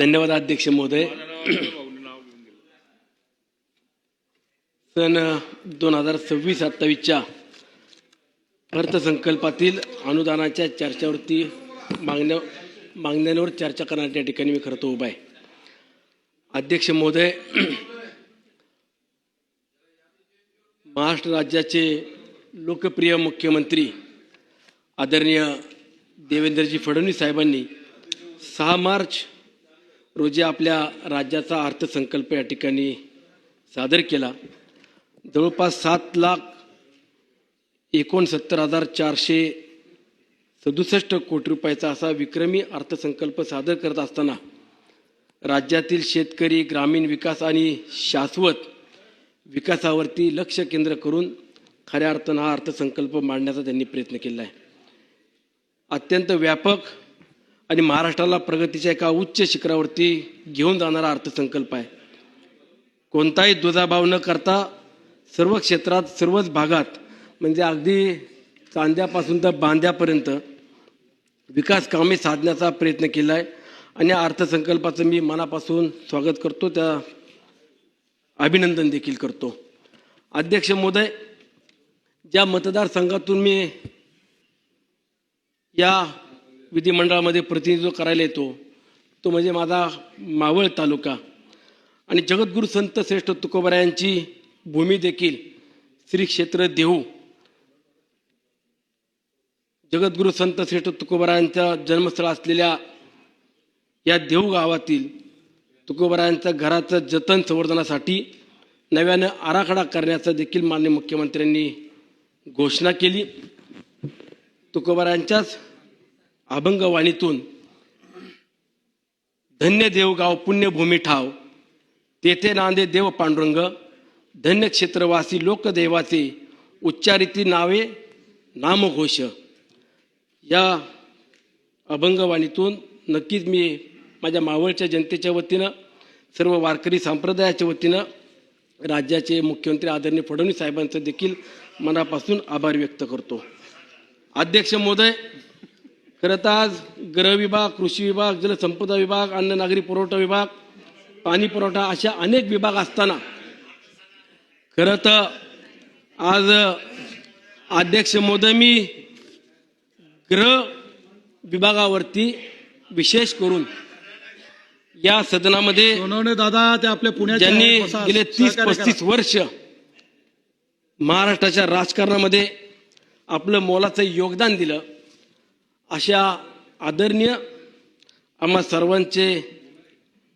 धन्यवाद अध्यक्ष महोदय. सन 2026-27च्या अर्थसंकल्पातील अनुदानाच्या चर्चावरती मागण्यांवर चर्चा करण्याच्या ठिकाणी मी खरं तर उभा आहे. अध्यक्ष महोदय, महाराष्ट्र राज्याचे लोकप्रिय मुख्यमंत्री आदरणीय देवेंद्रजी फडणवीस साहेबांनी 6 मार्च रोजी आपल्या राज्याचा अर्थसंकल्प या ठिकाणी सादर केला. जवळपास 7,69,467 कोटी रुपयाचा असा विक्रमी अर्थसंकल्प सादर करत असताना राज्यातील शेतकरी, ग्रामीण विकास आणि शाश्वत विकासावरती लक्ष केंद्र करून खऱ्या अर्थानं हा अर्थसंकल्प मांडण्याचा त्यांनी प्रयत्न केला आहे. अत्यंत व्यापक आणि महाराष्ट्राला प्रगतीच्या एका उच्च शिखरावरती घेऊन जाणारा अर्थसंकल्प आहे. कोणताही दुजाभाव न करता सर्व क्षेत्रात, सर्वच भागात, म्हणजे अगदी चांद्यापासून तर बांद्यापर्यंत विकास कामे साधण्याचा प्रयत्न केला आहे आणि या अर्थसंकल्पाचं मी मनापासून स्वागत करतो, त्या अभिनंदन देखील करतो. अध्यक्ष महोदय, ज्या मतदारसंघातून मी या विधिमंडळामध्ये प्रतिनिधित्व करायला येतो तो म्हणजे माझा मावळ तालुका आणि जगद्गुरू संत श्रेष्ठ तुकोबारायांची भूमी देखील श्री क्षेत्र देहू. जगद्गुरू संत श्रेष्ठ तुकोबारायांचा जन्मस्थळ असलेल्या या देहू गावातील तुकोबारायांच्या घराचं जतन संवर्धनासाठी नव्यानं आराखडा करण्याचा देखील माननीय मुख्यमंत्र्यांनी घोषणा केली. तुकोबारायांच्याच अभंगवाणीतून धन्य देवगाव पुण्यभूमी ठाव, तेथे नांदे देव पांडुरंग, धन्य क्षेत्रवासी लोकदैवाचे, उच्चारिती नावे नामघोष. या अभंगवाणीतून नक्कीच मी माझ्या मावळच्या जनतेच्या वतीनं, सर्व वारकरी संप्रदायाच्या वतीनं राज्याचे मुख्यमंत्री आदरणीय फडणवीस साहेबांचं देखील मनापासून आभार व्यक्त करतो. अध्यक्ष महोदय, खरं तर आज गृह विभाग, कृषी विभाग, जलसंपदा विभाग, अन्न नागरी पुरवठा विभाग, पाणी पुरवठा अशा अनेक विभाग असताना खरं तर आज अध्यक्ष महोदय मी गृह विभागावरती विशेष करून या सदनामध्ये दादा ते आपल्या पुण्यात ज्यांनी गेले 30-35 वर्ष महाराष्ट्राच्या राजकारणामध्ये आपलं मोलाचं योगदान दिलं अशा आदरणीय आम्हा सर्वांचे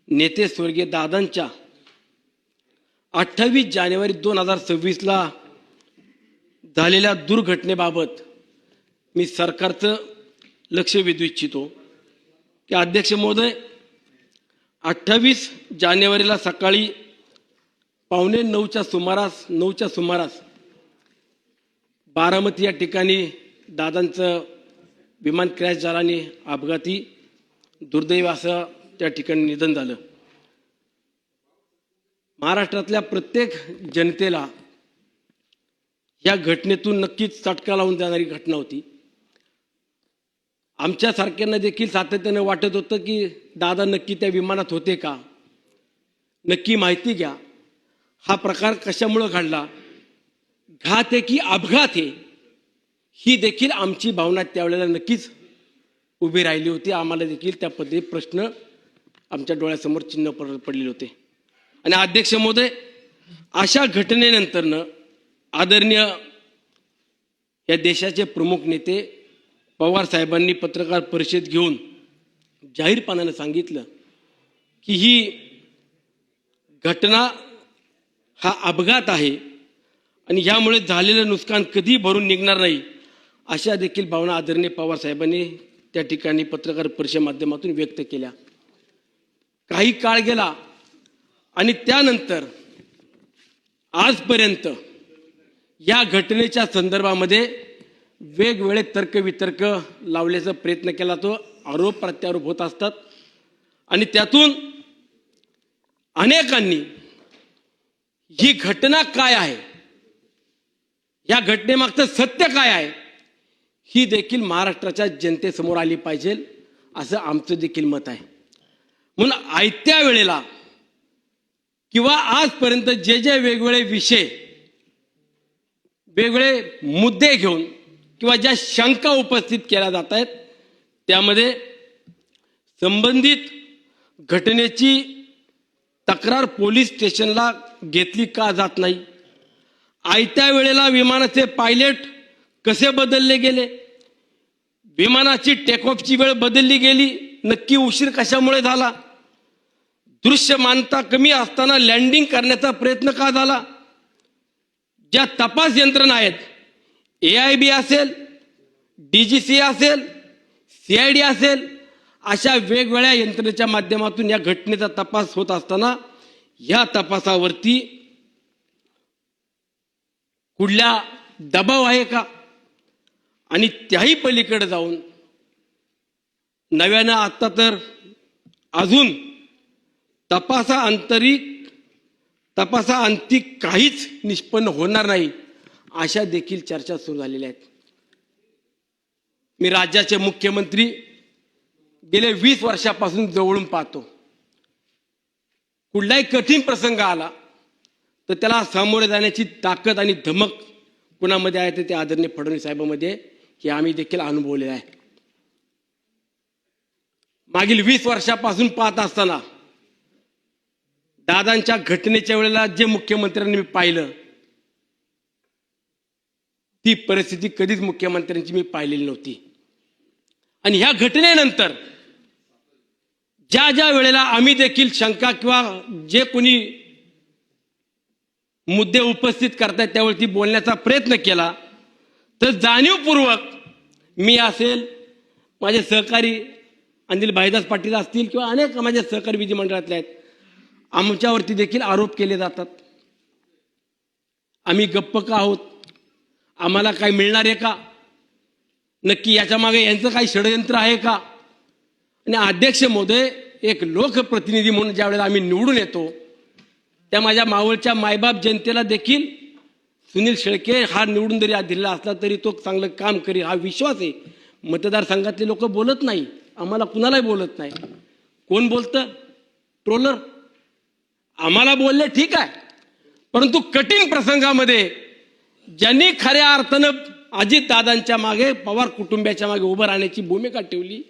नेते स्वर्गीय दादांच्या 28 जानेवारी 2026ला झालेल्या दुर्घटनेबाबत मी सरकारचं लक्ष वेधू इच्छितो की अध्यक्ष महोदय, 28 जानेवारीला सकाळी 8:45च्या सुमारास बारामती या ठिकाणी दादांचं विमान क्रॅश झालं आणि अपघाती दुर्दैव असं त्या ठिकाणी निधन झालं. महाराष्ट्रातल्या प्रत्येक जनतेला या घटनेतून नक्कीच चटका लावून जाणारी घटना होती. आमच्यासारख्यांना देखील सातत्याने वाटत होतं की दादा नक्की त्या विमानात होते का, नक्की माहिती घ्या, हा प्रकार कशामुळं घडला, घात आहे की अपघात आहे, ही देखील आमची भावना त्यावेळेला नक्कीच उभी राहिली होती. आम्हाला देखील त्या पद्धती प्रश्न आमच्या डोळ्यासमोर चिन्ह पडलेले होते. आणि अध्यक्ष महोदय, अशा घटनेनंतरनं आदरणीय या देशाचे प्रमुख नेते पवार साहेबांनी पत्रकार परिषद घेऊन जाहीरपणाने सांगितलं की ही घटना हा अपघात आहे आणि ह्यामुळे झालेलं नुकसान कधी भरून निघणार नाही, अशा देखील भावना आदरणीय पवार साहेबांनी त्या ठिकाणी पत्रकार परिषदेच्या माध्यमातून व्यक्त केल्या. काही काळ गेला आणि त्यानंतर आजपर्यंत या घटनेच्या संदर्भामध्ये वेगवेगळे तर्कवितर्क लावण्याचा प्रयत्न केला, तो आरोप प्रत्यारोप होत असतात आणि त्यातून अनेकांनी ही घटना काय आहे, या घटनेमागचं सत्य काय आहे, ही देखील महाराष्ट्राच्या जनतेसमोर आली पाहिजे असं आमचं देखील मत आहे. म्हणून आयत्या वेळेला किंवा आजपर्यंत जे जे वेगवेगळे विषय, वेगवेगळे मुद्दे घेऊन किंवा ज्या शंका उपस्थित केल्या जात आहेत, त्यामध्ये संबंधित घटनेची तक्रार पोलीस स्टेशनला घेतली का जात नाही? आयत्या वेळेला विमानाचे पायलट कसे बदलले गेले? विमानाची टेक ऑफची वेळ बदलली गेली, नक्की उशीर कशामुळे झाला? दृश्यमानता कमी असताना लँडिंग करण्याचा प्रयत्न का झाला? ज्या तपास यंत्रणा आहेत, AIB असेल, DGC असेल, CID असेल, अशा वेगवेगळ्या यंत्रणेच्या माध्यमातून या घटनेचा तपास होत असताना या तपासावरती कुठला दबाव आहे का? आणि त्याही पलीकडे जाऊन नव्यानं आता तर अजून तपासाअंती काहीच निष्पन्न होणार नाही, अशा देखील चर्चा सुरू झालेल्या आहेत. मी राज्याचे मुख्यमंत्री गेले 20 वर्षापासून जवळून पाहतो. कुठलाही कठीण प्रसंग आला तर त्याला सामोरे जाण्याची ताकद आणि धमक कुणामध्ये आहे, तर ते आदरणीय फडणवीस साहेबांमध्ये, हे आम्ही देखील अनुभवलेलं आहे. मागील 20 वर्षापासून पाहत असताना दादांच्या घटनेच्या वेळेला जे मुख्यमंत्र्यांनी मी पाहिलं, ती परिस्थिती कधीच मुख्यमंत्र्यांची मी पाहिलेली नव्हती. आणि ह्या घटनेनंतर ज्या ज्या वेळेला आम्ही देखील शंका किंवा जे कोणी मुद्दे उपस्थित करतायत त्यावरती बोलण्याचा प्रयत्न केला, तर जाणीवपूर्वक मी असेल, माझे सहकारी अनिल भाईदास पाटील असतील किंवा अनेक माझे सहकारी विधिमंडळातले आहेत, आमच्यावरती देखील आरोप केले जातात. आम्ही गप्प का आहोत? आम्हाला काय मिळणार आहे का? नक्की याच्या मागे यांचं काही षडयंत्र आहे का? आणि अध्यक्ष महोदय, एक लोकप्रतिनिधी म्हणून ज्या वेळेला आम्ही निवडून येतो, त्या माझ्या मावळच्या मायबाप जनतेला देखील सुनील शेळके हा निवडून जरी दिला असला तरी तो चांगलं काम करेल हा विश्वास आहे. मतदारसंघातले लोक बोलत नाही, आम्हाला कुणालाही बोलत नाही. कोण बोलतं? ट्रोलर. आम्हाला बोलले ठीक आहे, परंतु कठीण प्रसंगामध्ये ज्यांनी खऱ्या अर्थानं अजितदादांच्या मागे, पवार कुटुंबियाच्या मागे उभं राहण्याची भूमिका ठेवली,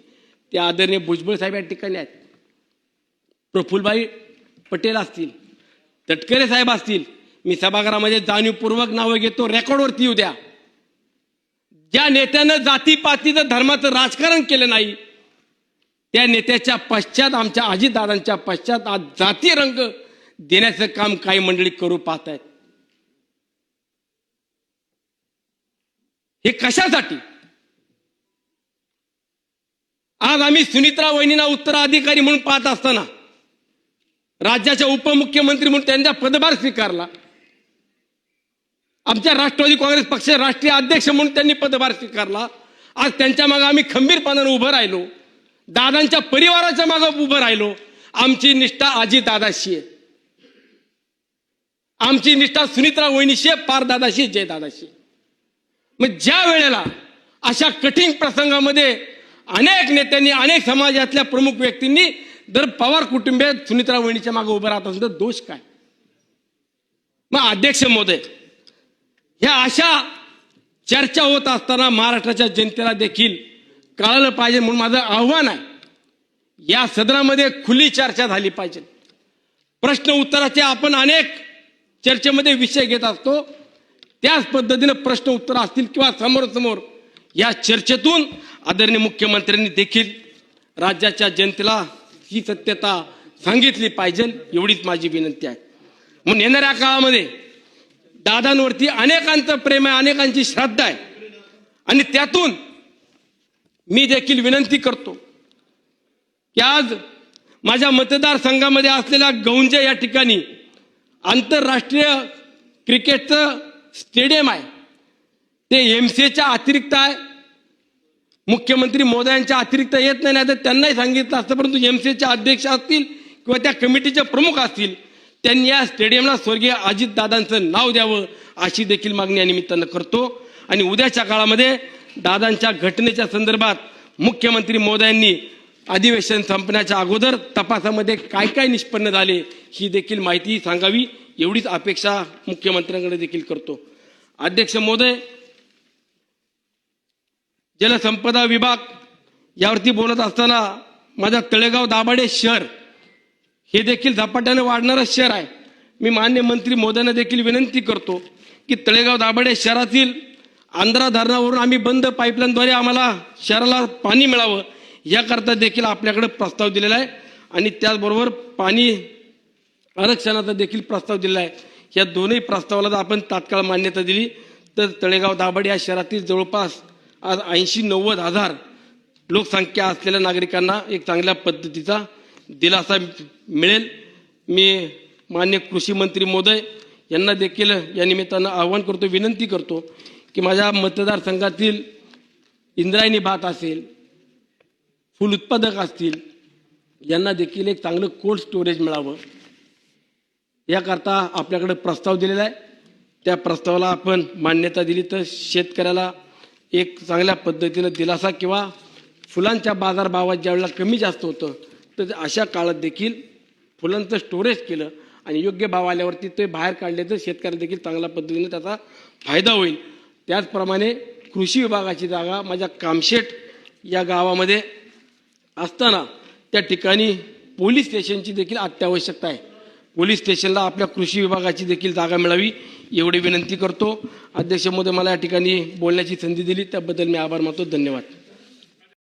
ते आदरणीय भुजबळ साहेब या ठिकाणी आहेत. प्रफुल्लभाई पटेल असतील, तटकरे साहेब असतील, मी सभागृहामध्ये जाणीवपूर्वक नावं घेतो, रेकॉर्डवरती येऊ द्या. ज्या नेत्यानं जातीपातीचं धर्माचं राजकारण केलं नाही, त्या नेत्याच्या पश्चात, आमच्या अजितदादांच्या पश्चात आज जाती रंग देण्याचं काम काही मंडळी करू पाहत आहेत. हे कशासाठी? आज आम्ही सुनित्रा वहिनींना उत्तराधिकारी म्हणून पाहत असताना, राज्याच्या उपमुख्यमंत्री म्हणून त्यांचा पदभार स्वीकारला, आमच्या राष्ट्रवादी काँग्रेस पक्षाचे राष्ट्रीय अध्यक्ष म्हणून त्यांनी पदभार स्वीकारला. आज त्यांच्या मागे आम्ही खंबीरपणाने उभं राहिलो, दादांच्या परिवाराच्या मागे उभं राहिलो. आमची निष्ठा अजितदादाशी आहे, आमची निष्ठा सुनित्रा वहिनीशी आहे, पारदादाशी, जयदादाशी. मग ज्या वेळेला अशा कठीण प्रसंगामध्ये अनेक नेत्यांनी, अनेक समाजातल्या प्रमुख व्यक्तींनी जर पवार कुटुंबिय सुनित्रा वहिनीच्या मागे उभं राहत असेल तर दोष काय? मग अध्यक्ष महोदय, ह्या अशा चर्चा होत असताना महाराष्ट्राच्या जनतेला देखील कळालं पाहिजे, म्हणून माझं आव्हान आहे, या सदनामध्ये खुली चर्चा झाली पाहिजे. प्रश्न उत्तराचे आपण अनेक चर्चेमध्ये विषय घेत असतो, त्याच पद्धतीने प्रश्न उत्तर असतील किंवा समोरासमोर या चर्चेतून आदरणीय मुख्यमंत्र्यांनी देखील राज्याच्या जनतेला ही सत्यता सांगितली पाहिजे, एवढीच माझी विनंती आहे. म्हणून येणाऱ्या काळामध्ये दादांवरती अनेकांचं प्रेम आहे, अनेकांची श्रद्धा आहे, आणि त्यातून मी देखील विनंती करतो की आज माझ्या मतदारसंघामध्ये असलेल्या गौंजे या ठिकाणी आंतरराष्ट्रीय क्रिकेटचं स्टेडियम आहे, ते MCAच्या अतिरिक्त आहे. मुख्यमंत्री महोदयांच्या अतिरिक्त येत नाही, तर त्यांनाही सांगितलं असतं, परंतु MCAचे अध्यक्ष असतील किंवा त्या कमिटीचे प्रमुख असतील, त्यांनी या स्टेडियमला स्वर्गीय अजितदादांचं नाव द्यावं, अशी देखील मागणी या निमित्तानं करतो. आणि उद्याच्या काळामध्ये दादांच्या घटनेच्या संदर्भात मुख्यमंत्री महोदयांनी अधिवेशन संपण्याच्या अगोदर तपासामध्ये काय काय निष्पन्न झाले ही देखील माहिती सांगावी, एवढीच अपेक्षा मुख्यमंत्र्यांकडे देखील करतो. अध्यक्ष महोदय, जलसंपदा विभाग यावरती बोलत असताना माझा तळेगाव दाभाडे शहर हे देखील झपाट्याने वाढणारं शहर आहे. मी मान्य मंत्री महोदयांना देखील विनंती करतो की तळेगाव दाभाडे शहरातील आंध्रा धरणावरून आम्ही बंद पाईपलाईनद्वारे आम्हाला शहराला पाणी मिळावं याकरता देखील आपल्याकडे प्रस्ताव दिलेला आहे आणि त्याचबरोबर पाणी आरक्षणाचा देखील प्रस्ताव दिलेला आहे. या दोन्ही प्रस्तावाला जर आपण तात्काळ मान्यता दिली तर तळेगाव दाभाडे या शहरातील जवळपास आज 80-90 हजार लोकसंख्या असलेल्या नागरिकांना एक चांगल्या पद्धतीचा दिलासा मिळेल. मी मान्य कृषी मंत्री महोदय यांना देखील या निमित्तानं आवाहन करतो, विनंती करतो की माझ्या मतदारसंघातील इंद्रायणी भात असेल, फूल उत्पादक असतील, यांना देखील एक चांगलं कोल्ड स्टोरेज मिळावं याकरता आपल्याकडे प्रस्ताव दिलेला आहे. त्या प्रस्तावाला आपण मान्यता दिली तर शेतकऱ्याला एक चांगल्या पद्धतीनं दिलासा किंवा फुलांच्या बाजारभावात ज्यावेळेला कमी जास्त होतं तर अशा काळात देखील फुलांचं स्टोरेज केलं आणि योग्य भाव आल्यावरती ते बाहेर काढले तर शेतकऱ्याला देखील चांगल्या पद्धतीने त्याचा फायदा होईल. त्याचप्रमाणे कृषी विभागाची जागा माझ्या कामशेट या गावामध्ये असताना त्या ठिकाणी पोलीस स्टेशनची देखील अत्यावश्यकता आहे. पोलीस स्टेशनला आपल्या कृषी विभागाची देखील जागा मिळावी एवढी विनंती करतो. अध्यक्ष महोदय, मला या ठिकाणी बोलण्याची संधी दिली त्याबद्दल मी आभार मानतो. धन्यवाद.